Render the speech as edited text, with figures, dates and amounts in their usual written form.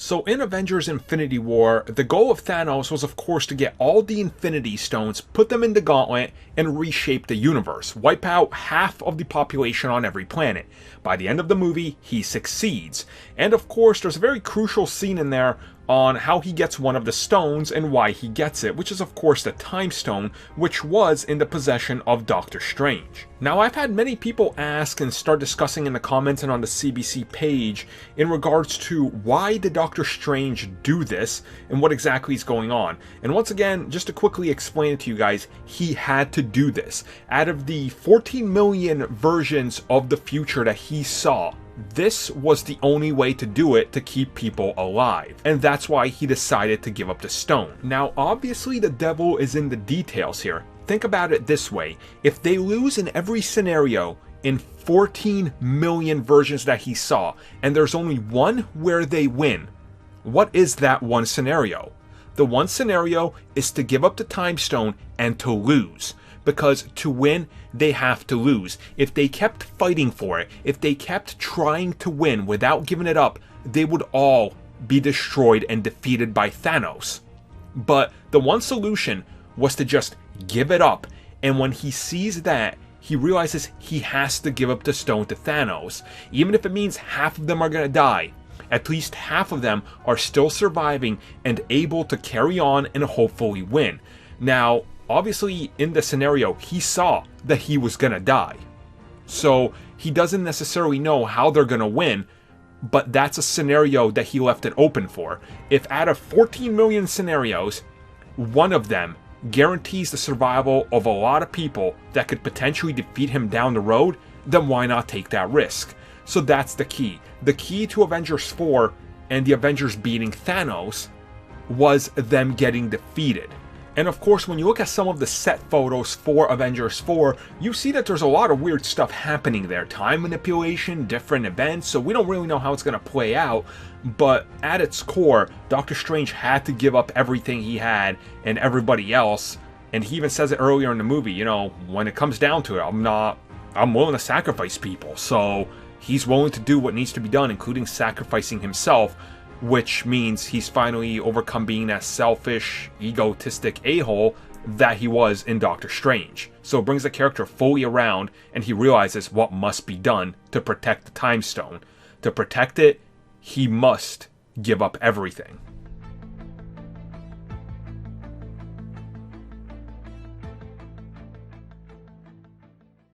So in Avengers Infinity War, the goal of Thanos was of course to get all the Infinity Stones, put them in the gauntlet, and reshape the universe, wipe out half of the population on every planet. By the end of the movie, he succeeds. And of course, there's a very crucial scene in there on how he gets one of the stones and why he gets it, which is of course the Time Stone, which was in the possession of Doctor Strange. Now, I've had many people ask and start discussing in the comments and on the CBC page in regards to why did Doctor Strange do this and what exactly is going on. And once again, just to quickly explain it to you guys, he had to do this. Out of the 14 million versions of the future that he saw, this was the only way to do it to keep people alive, and that's why he decided to give up the stone. Now, obviously the devil is in the details here. Think about it this way: if they lose in every scenario in 14 million versions that he saw, and there's only one where they win, what is that one scenario? The one scenario is to give up the Time Stone and to lose. Because to win, they have to lose. If they kept fighting for it, if they kept trying to win without giving it up, they would all be destroyed and defeated by Thanos. But the one solution was to just give it up. And when he sees that, he realizes he has to give up the stone to Thanos. Even if it means half of them are going to die, at least half of them are still surviving and able to carry on and hopefully win. Now, obviously, in the scenario, he saw that he was gonna die. So, he doesn't necessarily know how they're gonna win, but that's a scenario that he left it open for. If out of 14 million scenarios, one of them guarantees the survival of a lot of people that could potentially defeat him down the road, then why not take that risk? So that's the key. The key to Avengers 4 and the Avengers beating Thanos was them getting defeated. And of course, when you look at some of the set photos for Avengers 4, you see that there's a lot of weird stuff happening there. Time manipulation, different events, so we don't really know how it's going to play out. But at its core, Doctor Strange had to give up everything he had and everybody else. And he even says it earlier in the movie, you know, when it comes down to it, I'm willing to sacrifice people. So he's willing to do what needs to be done, including sacrificing himself, which means he's finally overcome being that selfish, egotistic a-hole that he was in Doctor Strange. So it brings the character fully around, and he realizes what must be done to protect the Time Stone. To protect it, he must give up everything.